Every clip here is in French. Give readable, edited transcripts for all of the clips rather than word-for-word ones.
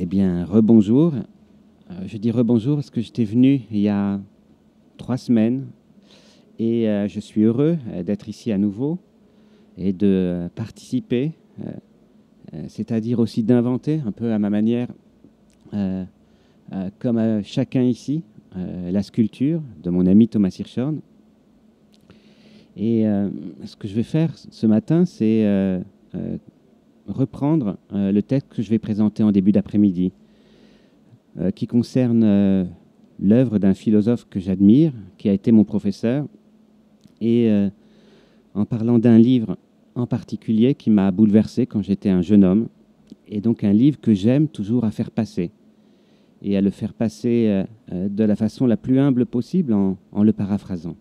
bien, rebonjour. Je dis rebonjour parce que j'étais venu il y a 3 semaines et je suis heureux d'être ici à nouveau et de participer, c'est-à-dire aussi d'inventer un peu à ma manière, euh, comme chacun ici, la sculpture de mon ami Thomas Hirschhorn. Et ce que je vais faire ce matin, c'est reprendre le texte que je vais présenter en début d'après-midi, qui concerne l'œuvre d'un philosophe que j'admire, qui a été mon professeur, et en parlant d'un livre en particulier qui m'a bouleversé quand j'étais un jeune homme, et donc un livre que j'aime toujours à faire passer, et à le faire passer de la façon la plus humble possible en le paraphrasant.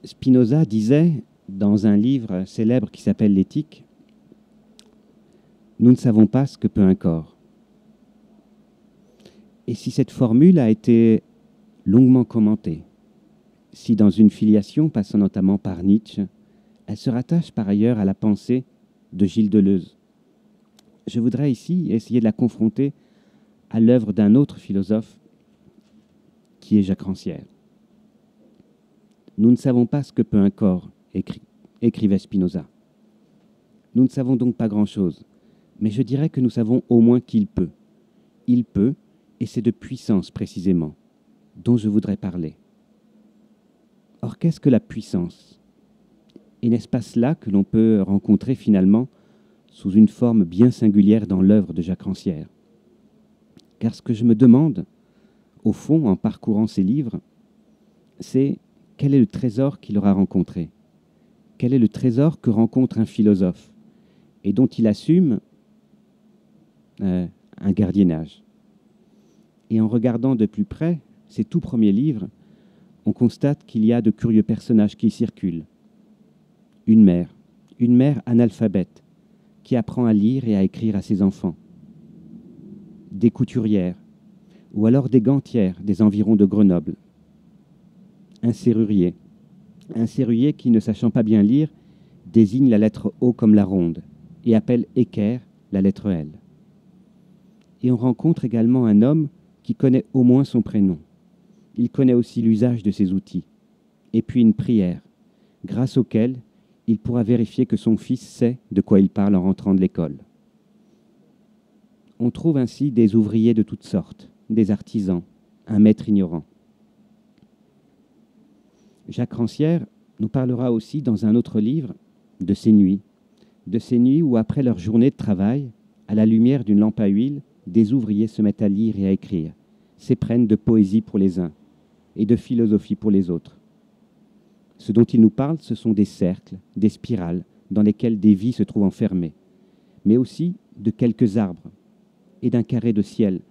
Spinoza disait, dans un livre célèbre qui s'appelle L'Éthique, « Nous ne savons pas ce que peut un corps ». Et si cette formule a été longuement commentée, si dans une filiation passant notamment par Nietzsche, elle se rattache par ailleurs à la pensée de Gilles Deleuze, je voudrais ici essayer de la confronter à l'œuvre d'un autre philosophe qui est Jacques Rancière. Nous ne savons pas ce que peut un corps, écrivait Spinoza. Nous ne savons donc pas grand-chose, mais je dirais que nous savons au moins qu'il peut. Il peut, et c'est de puissance précisément, dont je voudrais parler. Or, qu'est-ce que la puissance? Et n'est-ce pas cela que l'on peut rencontrer finalement sous une forme bien singulière dans l'œuvre de Jacques Rancière? Car ce que je me demande, au fond, en parcourant ces livres, c'est quel est le trésor qu'il aura rencontré? Quel est le trésor que rencontre un philosophe et dont il assume un gardiennage? Et en regardant de plus près ces tout premiers livres, on constate qu'il y a de curieux personnages qui circulent. Une mère analphabète, qui apprend à lire et à écrire à ses enfants. Des couturières, ou alors des gantières des environs de Grenoble. Un serrurier qui, ne sachant pas bien lire, désigne la lettre O comme la ronde et appelle équerre la lettre L. Et on rencontre également un homme qui connaît au moins son prénom. Il connaît aussi l'usage de ses outils. Et puis une prière, grâce auquel il pourra vérifier que son fils sait de quoi il parle en rentrant de l'école. On trouve ainsi des ouvriers de toutes sortes, des artisans, un maître ignorant. Jacques Rancière nous parlera aussi dans un autre livre de ces nuits où, après leur journée de travail, à la lumière d'une lampe à huile, des ouvriers se mettent à lire et à écrire, s'éprennent de poésie pour les uns et de philosophie pour les autres. Ce dont il nous parle, ce sont des cercles, des spirales, dans lesquelles des vies se trouvent enfermées, mais aussi de quelques arbres et d'un carré de ciel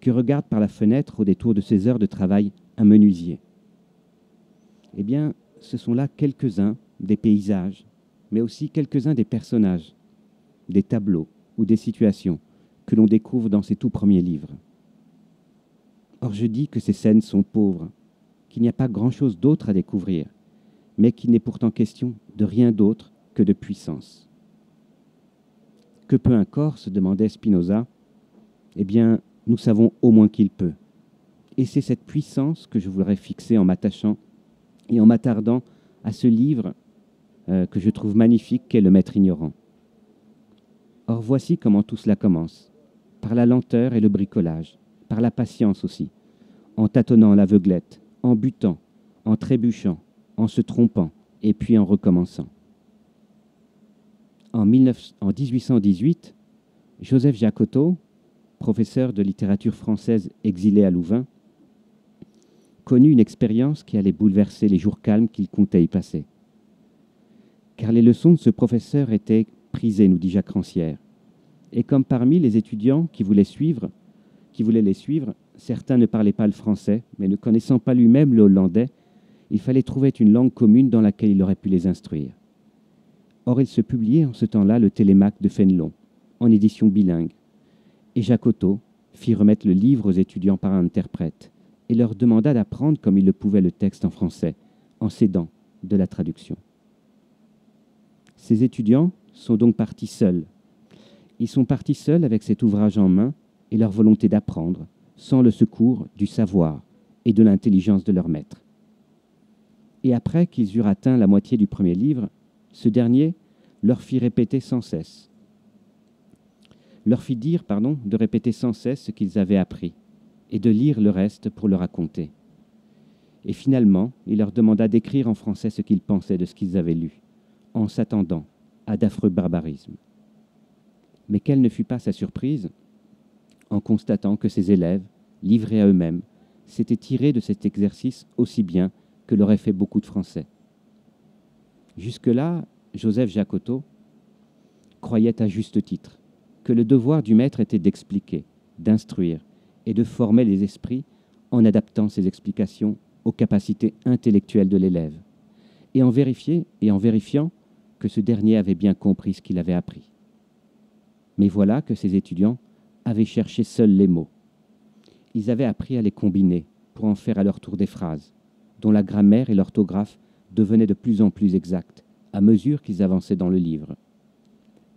que regarde par la fenêtre au détour de ses heures de travail un menuisier. Eh bien, ce sont là quelques-uns des paysages, mais aussi quelques-uns des personnages, des tableaux ou des situations que l'on découvre dans ces tout premiers livres. Or, je dis que ces scènes sont pauvres, qu'il n'y a pas grand-chose d'autre à découvrir, mais qu'il n'est pourtant question de rien d'autre que de puissance. Que peut un corps, se demandait Spinoza? Eh bien, nous savons au moins qu'il peut. Et c'est cette puissance que je voudrais fixer en m'attachant et en m'attardant à ce livre que je trouve magnifique, qu'est Le Maître ignorant. Or, voici comment tout cela commence, par la lenteur et le bricolage, par la patience aussi, en tâtonnant l'aveuglette, en butant, en trébuchant, en se trompant, et puis en recommençant. En 1818, Joseph Jacotot, professeur de littérature française exilé à Louvain, connut une expérience qui allait bouleverser les jours calmes qu'il comptait y passer. Car les leçons de ce professeur étaient prisées, nous dit Jacques Rancière. Et comme parmi les étudiants qui voulaient les suivre, certains ne parlaient pas le français, mais ne connaissant pas lui-même le hollandais, il fallait trouver une langue commune dans laquelle il aurait pu les instruire. Or, il se publiait en ce temps-là le Télémaque de Fénelon, en édition bilingue. Et Jacotot fit remettre le livre aux étudiants par un interprète et leur demanda d'apprendre comme ils le pouvaient le texte en français, en s'aidant de la traduction. Ces étudiants sont donc partis seuls, Ils sont partis seuls avec cet ouvrage en main et leur volonté d'apprendre, sans le secours du savoir et de l'intelligence de leur maître. Et après qu'ils eurent atteint la moitié du premier livre, ce dernier leur fit répéter sans cesse, de répéter sans cesse ce qu'ils avaient appris et de lire le reste pour le raconter. Et finalement, il leur demanda d'écrire en français ce qu'ils pensaient de ce qu'ils avaient lu, en s'attendant à d'affreux barbarismes. Mais quelle ne fut pas sa surprise en constatant que ses élèves, livrés à eux-mêmes, s'étaient tirés de cet exercice aussi bien que l'auraient fait beaucoup de Français. Jusque-là, Joseph Jacotot croyait à juste titre que le devoir du maître était d'expliquer, d'instruire et de former les esprits en adaptant ces explications aux capacités intellectuelles de l'élève, et en vérifiant que ce dernier avait bien compris ce qu'il avait appris. Mais voilà que ces étudiants avaient cherché seuls les mots. Ils avaient appris à les combiner pour en faire à leur tour des phrases, dont la grammaire et l'orthographe devenaient de plus en plus exactes à mesure qu'ils avançaient dans le livre.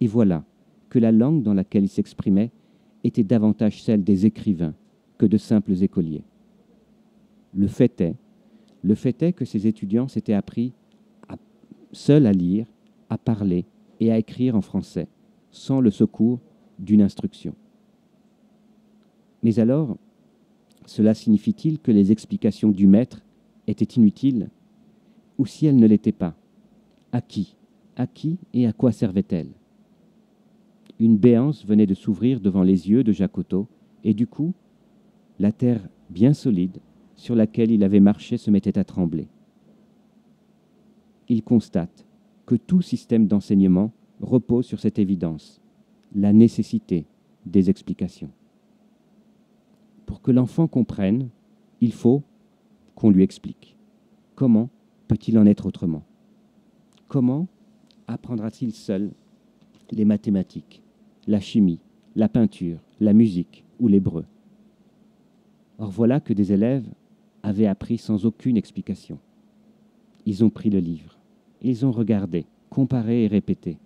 Et voilà que la langue dans laquelle ils s'exprimaient était davantage celle des écrivains que de simples écoliers. Le fait est que ces étudiants s'étaient appris seuls à lire, à parler et à écrire en français, sans le secours d'une instruction. Mais alors, cela signifie-t-il que les explications du maître étaient inutiles? Ou si elles ne l'étaient pas, à qui et à quoi servaient-elles? Une béance venait de s'ouvrir devant les yeux de Jacotot, et du coup, la terre bien solide sur laquelle il avait marché se mettait à trembler. Il constate que tout système d'enseignement repose sur cette évidence, la nécessité des explications. Pour que l'enfant comprenne, il faut qu'on lui explique. Comment peut-il en être autrement? Comment apprendra-t-il seul les mathématiques, la chimie, la peinture, la musique ou l'hébreu? Or voilà que des élèves avaient appris sans aucune explication. Ils ont pris le livre, ils ont regardé, comparé et répété.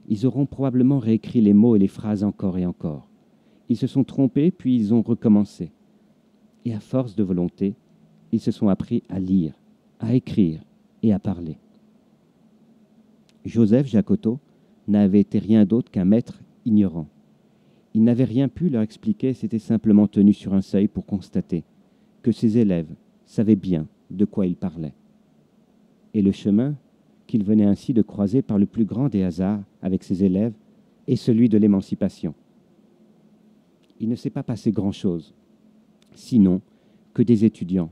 Ils auront probablement réécrit les mots et les phrases encore et encore. Ils se sont trompés, puis ils ont recommencé. Et à force de volonté, ils se sont appris à lire, à écrire et à parler. Joseph Jacotot n'avait été rien d'autre qu'un maître ignorant. Il n'avait rien pu leur expliquer, s'était simplement tenu sur un seuil pour constater que ses élèves savaient bien de quoi ils parlaient. Et le chemin qu'il venait ainsi de croiser par le plus grand des hasards avec ses élèves est celui de l'émancipation. Il ne s'est pas passé grand-chose, sinon que des étudiants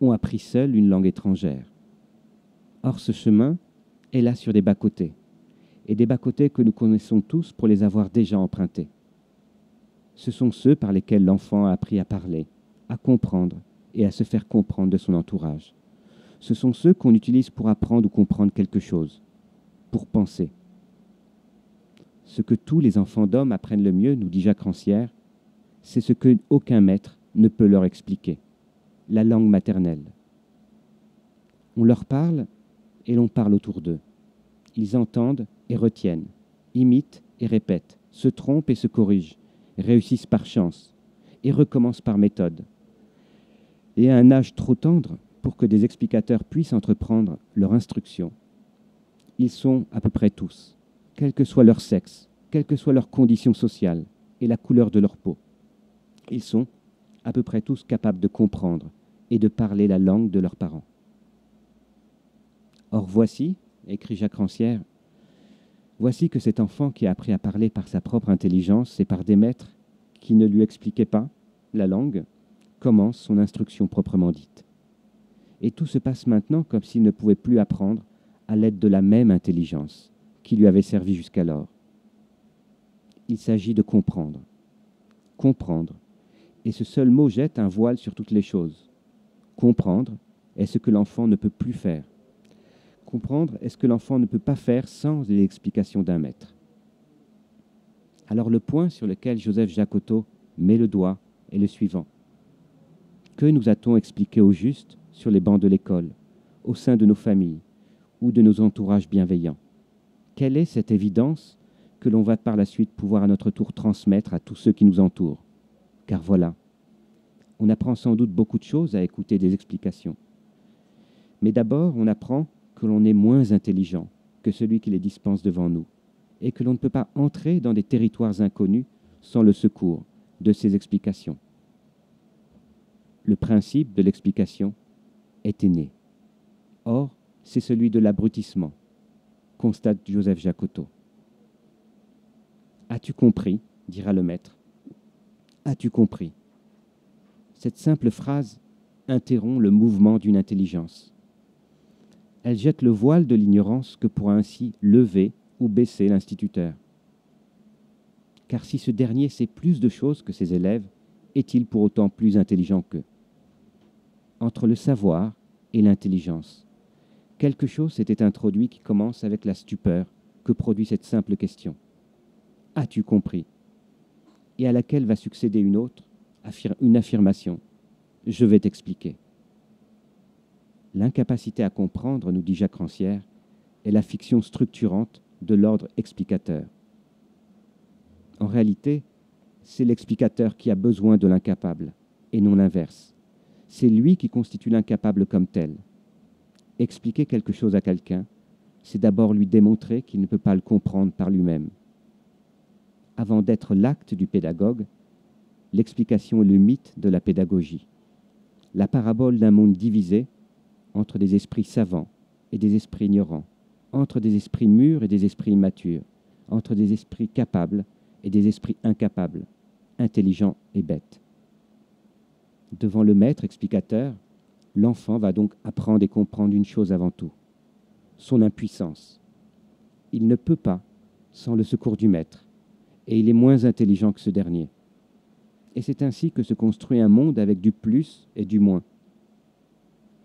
ont appris seuls une langue étrangère. Or, ce chemin est là sur des bas-côtés, et des bas-côtés que nous connaissons tous pour les avoir déjà empruntés. Ce sont ceux par lesquels l'enfant a appris à parler, à comprendre et à se faire comprendre de son entourage. Ce sont ceux qu'on utilise pour apprendre ou comprendre quelque chose, pour penser. Ce que tous les enfants d'hommes apprennent le mieux, nous dit Jacques Rancière, c'est ce qu'aucun maître ne peut leur expliquer, la langue maternelle. On leur parle et l'on parle autour d'eux. Ils entendent et retiennent, imitent et répètent, se trompent et se corrigent, réussissent par chance et recommencent par méthode. Et à un âge trop tendre pour que des explicateurs puissent entreprendre leur instruction, ils sont à peu près tous, quel que soit leur sexe, quelle que soit leur condition sociale et la couleur de leur peau, ils sont à peu près tous capables de comprendre et de parler la langue de leurs parents. Or voici, écrit Jacques Rancière, voici que cet enfant qui a appris à parler par sa propre intelligence et par des maîtres qui ne lui expliquaient pas la langue, commence son instruction proprement dite. Et tout se passe maintenant comme s'il ne pouvait plus apprendre à l'aide de la même intelligence qui lui avait servi jusqu'alors. Il s'agit de comprendre. Comprendre. Et ce seul mot jette un voile sur toutes les choses. Comprendre est ce que l'enfant ne peut plus faire. Comprendre est ce que l'enfant ne peut pas faire sans l'explication d'un maître. Alors le point sur lequel Joseph Jacotot met le doigt est le suivant. Que nous a-t-on expliqué au juste sur les bancs de l'école, au sein de nos familles ou de nos entourages bienveillants? Quelle est cette évidence que l'on va par la suite pouvoir à notre tour transmettre à tous ceux qui nous entourent. Car voilà, on apprend sans doute beaucoup de choses à écouter des explications. Mais d'abord, on apprend que l'on est moins intelligent que celui qui les dispense devant nous, et que l'on ne peut pas entrer dans des territoires inconnus sans le secours de ces explications. Le principe de l'explication est né. Or, c'est celui de l'abrutissement, constate Joseph Jacotot. « As-tu compris ?» dira le maître. « As-tu compris ?» Cette simple phrase interrompt le mouvement d'une intelligence. Elle jette le voile de l'ignorance que pourra ainsi lever ou baisser l'instituteur. Car si ce dernier sait plus de choses que ses élèves, est-il pour autant plus intelligent qu'eux? Entre le savoir et l'intelligence, quelque chose s'était introduit qui commence avec la stupeur que produit cette simple question. As-tu compris? Et à laquelle va succéder une autre, une affirmation. Je vais t'expliquer. L'incapacité à comprendre, nous dit Jacques Rancière, est la fiction structurante de l'ordre explicateur. En réalité, c'est l'explicateur qui a besoin de l'incapable, et non l'inverse. C'est lui qui constitue l'incapable comme tel. Expliquer quelque chose à quelqu'un, c'est d'abord lui démontrer qu'il ne peut pas le comprendre par lui-même. Avant d'être l'acte du pédagogue, l'explication est le mythe de la pédagogie. La parabole d'un monde divisé entre des esprits savants et des esprits ignorants, entre des esprits mûrs et des esprits immatures, entre des esprits capables et des esprits incapables, intelligents et bêtes. Devant le maître explicateur, l'enfant va donc apprendre et comprendre une chose avant tout, son impuissance. Il ne peut pas sans le secours du maître, et il est moins intelligent que ce dernier. Et c'est ainsi que se construit un monde avec du plus et du moins.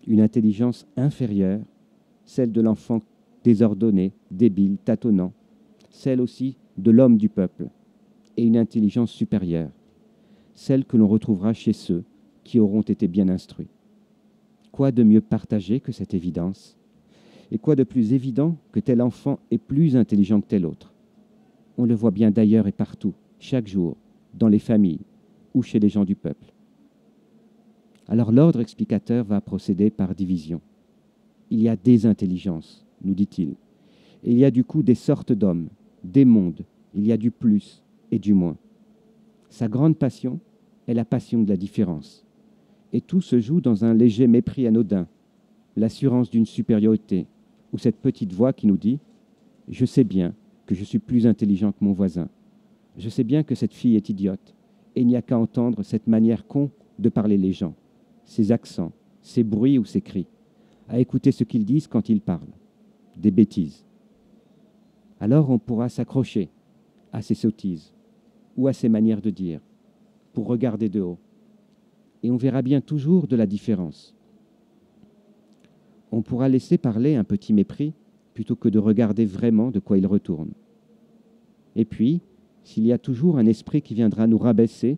Une intelligence inférieure, celle de l'enfant désordonné, débile, tâtonnant, celle aussi de l'homme du peuple, et une intelligence supérieure, celle que l'on retrouvera chez ceux qui auront été bien instruits. Quoi de mieux partagé que cette évidence? Et quoi de plus évident que tel enfant est plus intelligent que tel autre? On le voit bien d'ailleurs et partout, chaque jour, dans les familles ou chez les gens du peuple. Alors l'ordre explicateur va procéder par division. Il y a des intelligences, nous dit-il, et il y a du coup des sortes d'hommes, des mondes, il y a du plus et du moins. Sa grande passion est la passion de la différence. Et tout se joue dans un léger mépris anodin, l'assurance d'une supériorité, ou cette petite voix qui nous dit « Je sais bien que je suis plus intelligent que mon voisin. Je sais bien que cette fille est idiote, et il n'y a qu'à entendre cette manière con de parler les gens, ces accents, ces bruits ou ces cris, à écouter ce qu'ils disent quand ils parlent. Des bêtises. » Alors on pourra s'accrocher à ces sottises ou à ces manières de dire, pour regarder de haut. Et on verra bien toujours de la différence. On pourra laisser parler un petit mépris plutôt que de regarder vraiment de quoi il retourne. Et puis, s'il y a toujours un esprit qui viendra nous rabaisser,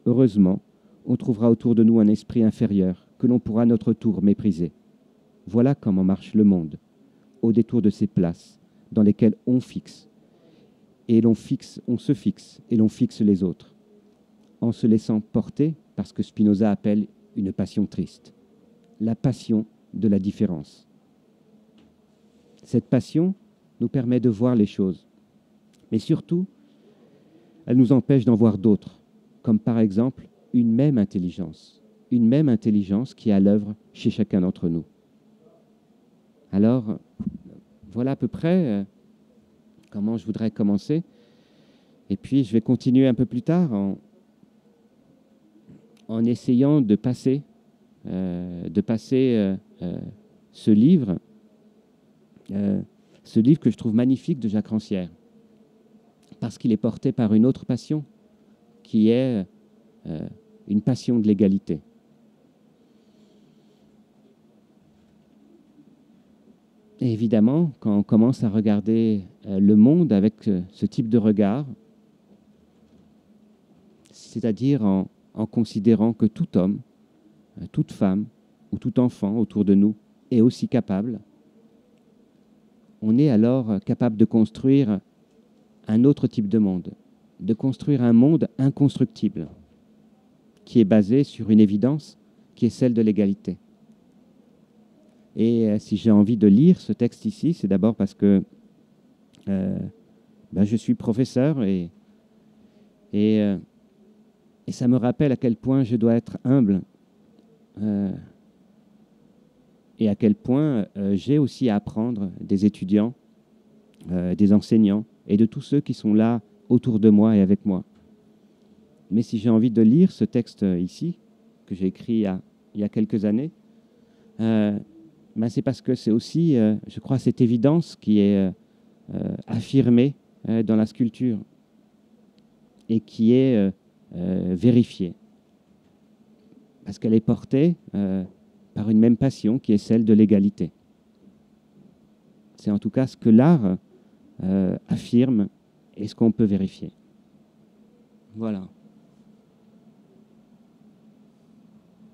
heureusement, on trouvera autour de nous un esprit inférieur que l'on pourra à notre tour mépriser. Voilà comment marche le monde, au détour de ces places dans lesquelles on fixe, et on se fixe, et l'on fixe les autres, en se laissant porter par ce que Spinoza appelle une passion triste, la passion de la différence. Cette passion nous permet de voir les choses, mais surtout, elle nous empêche d'en voir d'autres, comme par exemple une même intelligence qui est à l'œuvre chez chacun d'entre nous. Alors, voilà à peu près comment je voudrais commencer, et puis je vais continuer un peu plus tard en essayant de passer ce livre que je trouve magnifique de Jacques Rancière, parce qu'il est porté par une autre passion, qui est une passion de l'égalité. Et évidemment, quand on commence à regarder le monde avec ce type de regard, c'est-à-dire en considérant que tout homme, toute femme ou tout enfant autour de nous est aussi capable, on est alors capable de construire un autre type de monde, de construire un monde inconstructible, qui est basé sur une évidence qui est celle de l'égalité. Et si j'ai envie de lire ce texte ici, c'est d'abord parce que je suis professeur et ça me rappelle à quel point je dois être humble et à quel point j'ai aussi à apprendre des étudiants, des enseignants et de tous ceux qui sont là autour de moi et avec moi. Mais si j'ai envie de lire ce texte ici, que j'ai écrit il y a quelques années, c'est parce que c'est aussi, je crois, cette évidence qui est affirmée dans la sculpture et qui est vérifiée. Parce qu'elle est portée par une même passion qui est celle de l'égalité. C'est en tout cas ce que l'art affirme et ce qu'on peut vérifier. Voilà.